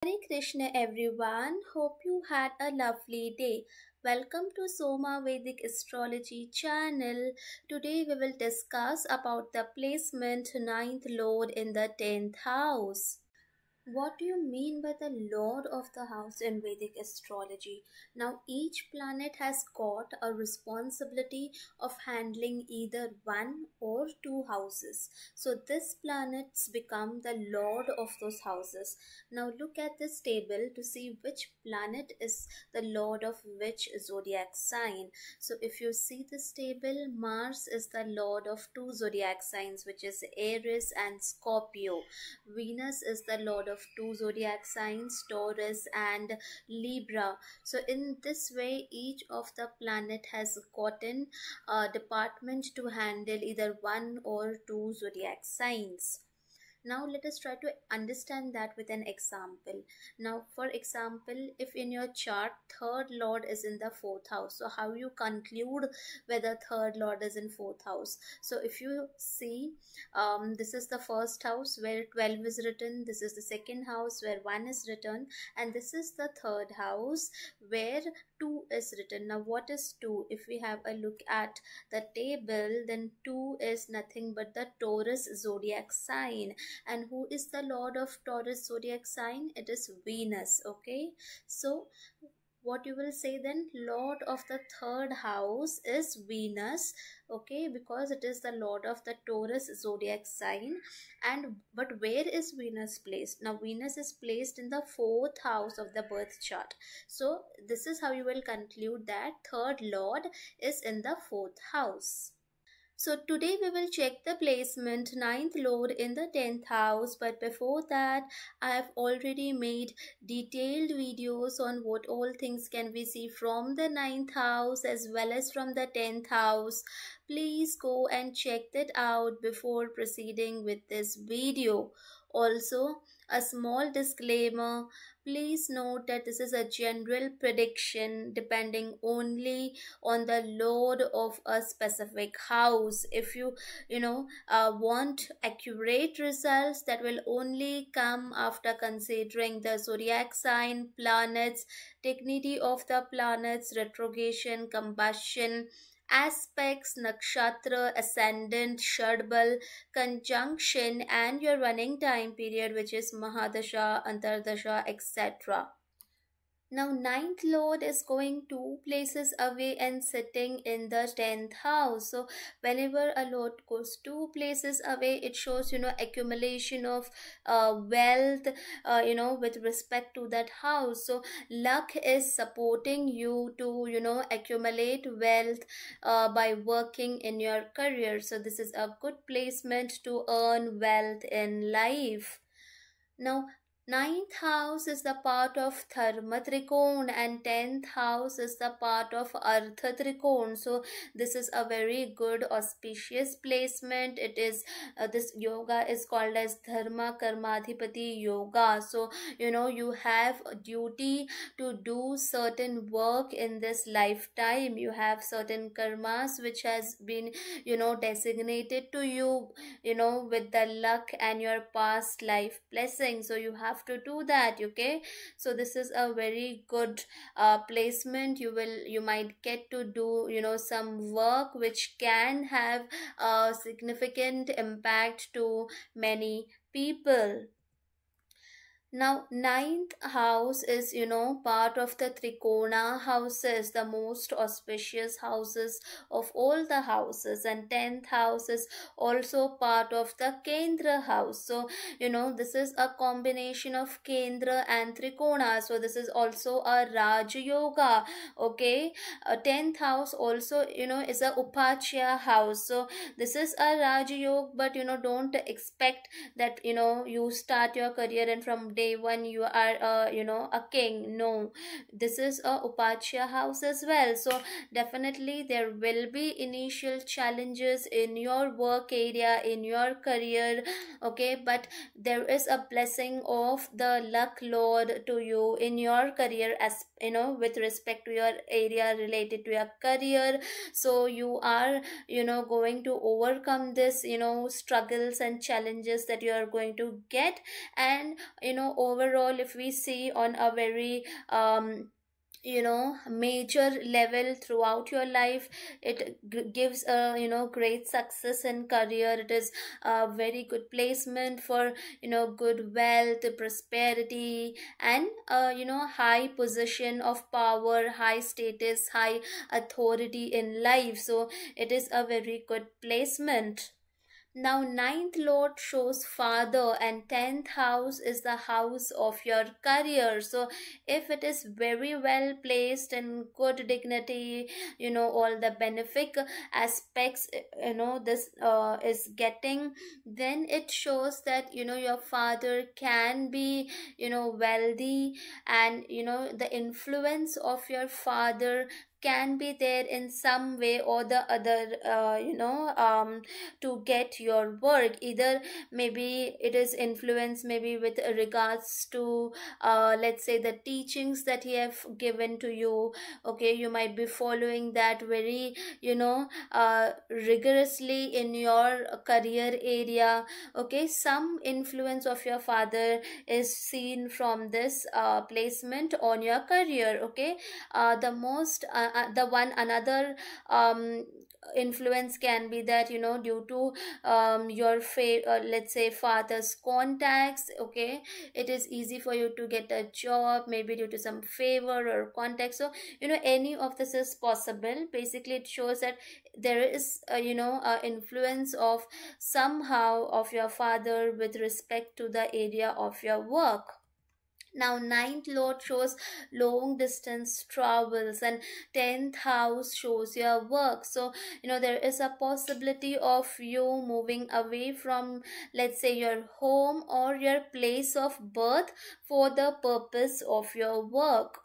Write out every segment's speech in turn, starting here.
Hare Krishna everyone, hope you had a lovely day. Welcome to Soma Vedic Astrology channel. Today we will discuss about the placement ninth lord in the 10th house. What do you mean by the Lord of the House in Vedic astrology? Now, each planet has got a responsibility of handling either one or two houses. So, this planets become the Lord of those houses. Now, look at this table to see which planet is the Lord of which zodiac sign. So, if you see this table, Mars is the Lord of two zodiac signs, which is Aries and Scorpio. Venus is the lord of two zodiac signs, Taurus and Libra. So in this way, each of the planet has gotten a department to handle either one or two zodiac signs. Now let us try to understand that with an example. Now for example, if in your chart third lord is in the fourth house, so how you conclude whether third lord is in fourth house? So if you see, this is the first house where 12 is written, this is the second house where 1 is written, and this is the third house where 2 is written. Now what is 2? If we have a look at the table, then 2 is nothing but the Taurus zodiac sign. And who is the lord of Taurus zodiac sign? It is Venus. Okay, so what you will say then, lord of the third house is Venus. Okay, because it is the lord of the Taurus zodiac sign. And but where is Venus placed? Now Venus is placed in the fourth house of the birth chart. So this is how you will conclude that third lord is in the fourth house. So today we will check the placement ninth lord in the 10th house, but before that I have already made detailed videos on what all things can we see from the ninth house as well as from the 10th house. Please go and check that out before proceeding with this video. Also, a small disclaimer, please note that this is a general prediction depending only on the lord of a specific house. If you want accurate results, that will only come after considering the zodiac sign, planets, dignity of the planets, retrogression, combustion, aspects, nakshatra, ascendant, shadbal, conjunction, and your running time period, which is mahadasha, antardasha, etc. Now, ninth lord is going two places away and sitting in the 10th house. So, whenever a lord goes two places away, it shows, accumulation of wealth, with respect to that house. So, luck is supporting you to, accumulate wealth by working in your career. So, this is a good placement to earn wealth in life. Now, ninth house is the part of Dharma Trikon and 10th house is the part of Artha Trikon. So, this is a very good auspicious placement. It is, this yoga is called as Dharma Karmadhipati Yoga. So, you have a duty to do certain work in this lifetime. You have certain karmas which has been, designated to you, with the luck and your past life blessing. So you have to do that. Okay, so this is a very good placement. You might get to do, some work which can have a significant impact to many people. Now, ninth house is, part of the Trikona houses, the most auspicious houses of all the houses. And 10th house is also part of the Kendra house. So, this is a combination of Kendra and Trikona. So, this is also a Raj Yoga. Okay. 10th house also, is a Upachya house. So, this is a Raj Yoga, but, don't expect that, you start your career and from day one you are a king. No, this is a Upachya house as well. So definitely there will be initial challenges in your work area, in your career. Okay, but there is a blessing of the luck lord to you in your career, as with respect to your area related to your career. So you are going to overcome this struggles and challenges that you are going to get. And overall, if we see on a very major level throughout your life, it gives a great success in career. It is a very good placement for good wealth, prosperity, and high position of power, high status, high authority in life. So it is a very good placement. Now, ninth lord shows father, and 10th house is the house of your career. So, if it is very well placed in good dignity, all the benefic aspects, this is getting, then it shows that, your father can be, wealthy, and, the influence of your father can be there in some way or the other, to get your work. Either maybe it is influence maybe with regards to let's say the teachings that he have given to you. Okay, you might be following that very rigorously in your career area. Okay, some influence of your father is seen from this placement on your career. Okay, the one another influence can be that due to let's say father's contacts. Okay, it is easy for you to get a job, maybe due to some favor or contact. So any of this is possible. Basically, it shows that there is influence of somehow of your father with respect to the area of your work. Now, ninth lord shows long distance travels, and 10th house shows your work. So, there is a possibility of you moving away from, let's say, your home or your place of birth for the purpose of your work.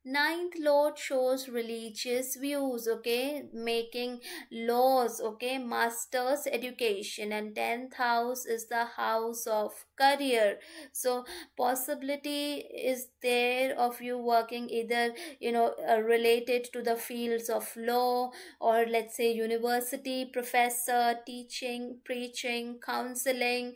Ninth lord shows religious views. Okay, making laws. Okay, master's education, and 10th house is the house of career. So possibility is there of you working either related to the fields of law, or let's say university professor, teaching, preaching, counseling,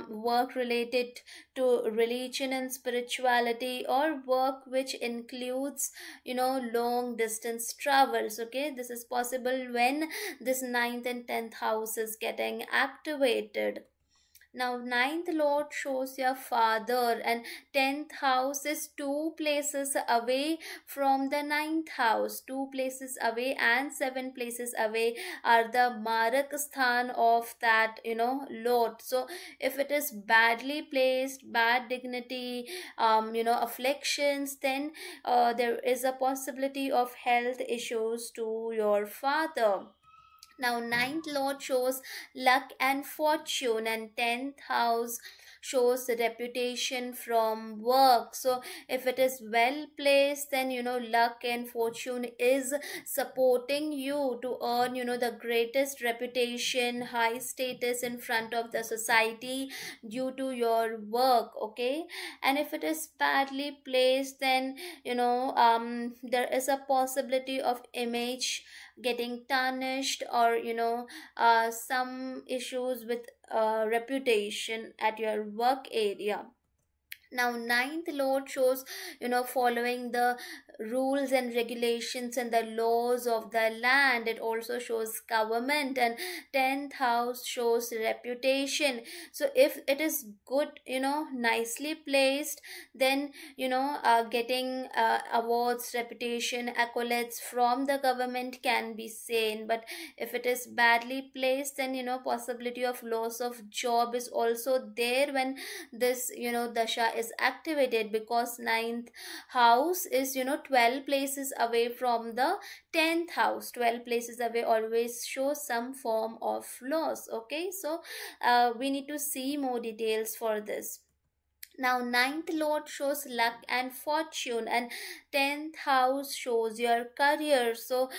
work related to religion and spirituality, or work which includes long distance travels. Okay, this is possible when this ninth and 10th house is getting activated. Now, ninth lord shows your father, and 10th house is two places away from the ninth house. Two places away and seven places away are the marak sthan of that lord. So if it is badly placed, bad dignity, afflictions, then there is a possibility of health issues to your father. Now, ninth lord shows luck and fortune, and 10th house shows reputation from work. So, if it is well placed, then luck and fortune is supporting you to earn the greatest reputation, high status in front of the society due to your work. Okay, and if it is badly placed, then there is a possibility of image getting tarnished, or some issues with reputation at your work area. Now, ninth lord shows following the rules and regulations and the laws of the land. It also shows government, and 10th house shows reputation. So if it is good, nicely placed, then getting awards, reputation, accolades from the government can be seen. But if it is badly placed, then possibility of loss of job is also there when this dasha is activated, because ninth house is 12 places away from the 10th house. 12 places away always shows some form of loss. Okay, so we need to see more details for this. Now, ninth lord shows luck and fortune, and 10th house shows your career. So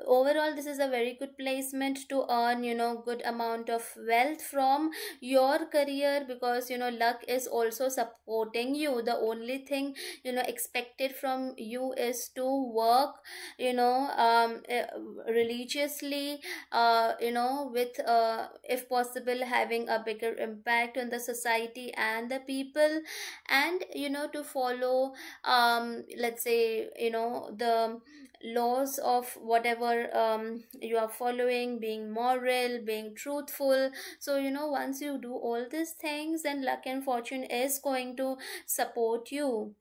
overall, this is a very good placement to earn good amount of wealth from your career, because luck is also supporting you. The only thing expected from you is to work religiously, with if possible having a bigger impact on the society understand the people, and to follow, let's say, the laws of whatever you are following, being moral, being truthful. So once you do all these things, then luck and fortune is going to support you.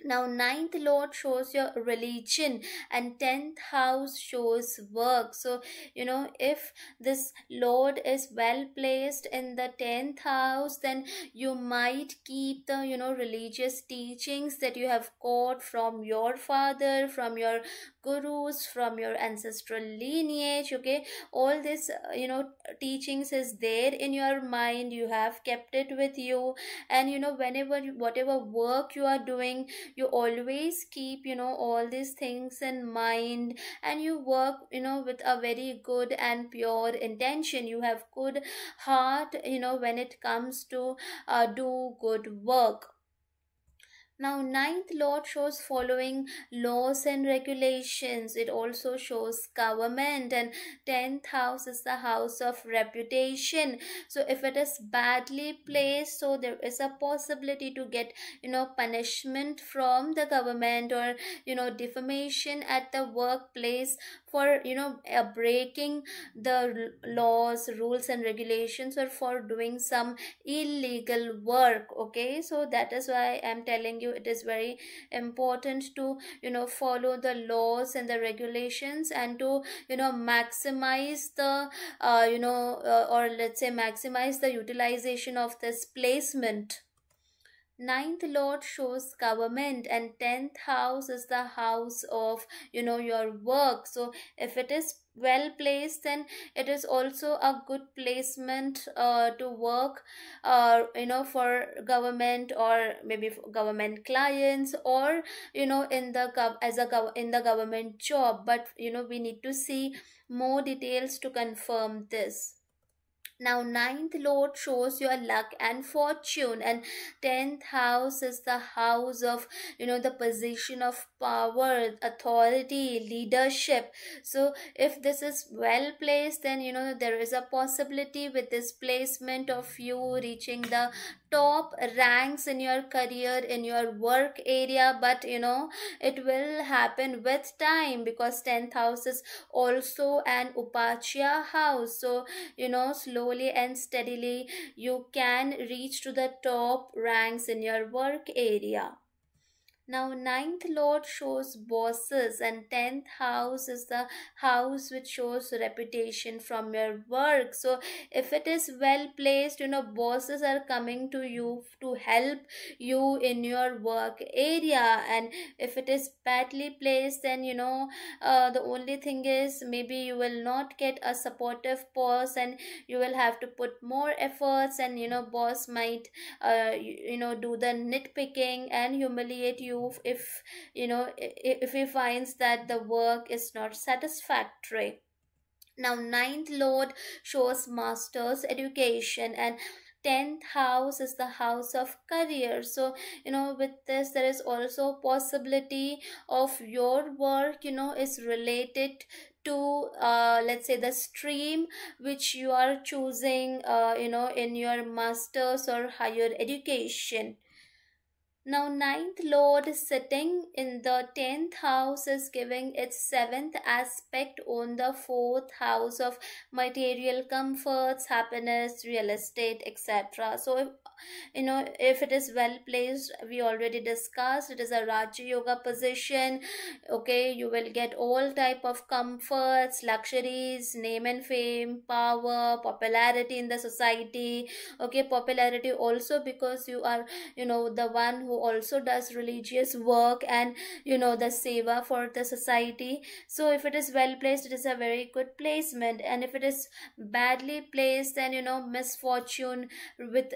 Now, ninth lord shows your religion, and 10th house shows work. So, if this lord is well placed in the 10th house, then you might keep the, religious teachings that you have got from your father, from your gurus, from your ancestral lineage. Okay, all this, teachings is there in your mind. You have kept it with you, and whenever whatever work you are doing, you always keep all these things in mind, and you work with a very good and pure intention. You have good heart when it comes to do good work. Now, ninth lord shows following laws and regulations. It also shows government, and 10th house is the house of reputation. So, if it is badly placed, so there is a possibility to get punishment from the government, or defamation at the workplace for breaking the laws, rules, and regulations, or for doing some illegal work. Okay, so that is why I'm telling you, it is very important to follow the laws and the regulations, and to maximize the or let's say maximize the utilization of this placement. Ninth lord shows government, and 10th house is the house of your work. So if it is well placed, then it is also a good placement to work for government, or maybe for government clients, or in the in the government job. But we need to see more details to confirm this. Now, ninth lord shows your luck and fortune, and 10th house is the house of the position of power, authority, leadership. So, if this is well placed, then there is a possibility with this placement of you reaching the top ranks in your career, in your work area. But it will happen with time, because 10th house is also an upachya house. So slowly and steadily you can reach to the top ranks in your work area. Now, ninth lord shows bosses, and 10th house is the house which shows reputation from your work. So, if it is well placed, bosses are coming to you to help you in your work area. And if it is badly placed, then the only thing is, maybe you will not get a supportive boss, and you will have to put more efforts, and boss might do the nitpicking and humiliate you if if he finds that the work is not satisfactory. Now, ninth lord shows master's education, and 10th house is the house of career. So with this, there is also possibility of your work is related to let's say the stream which you are choosing in your master's or higher education. Now, ninth lord sitting in the 10th house is giving its seventh aspect on the fourth house of material comforts, happiness, real estate, etc. So, if it is well placed, we already discussed, it is a Raja Yoga position. Okay, you will get all type of comforts, luxuries, name and fame, power, popularity in the society. Okay, popularity also because you are the one who also does religious work, and the seva for the society. So if it is well placed, it is a very good placement. And if it is badly placed, then misfortune with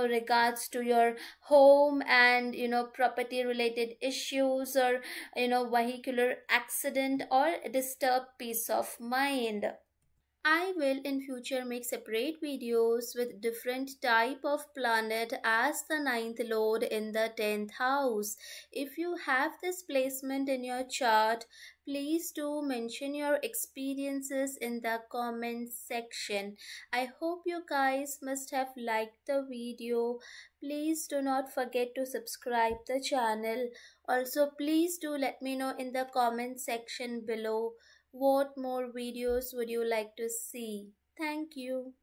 regards to your home, and property related issues, or vehicular accident, or disturbed peace of mind. I will in future make separate videos with different type of planet as the ninth lord in the 10th house. If you have this placement in your chart, please do mention your experiences in the comment section. I hope you guys must have liked the video. Please do not forget to subscribe the channel. Also, please do let me know in the comment section below what more videos would you like to see. Thank you.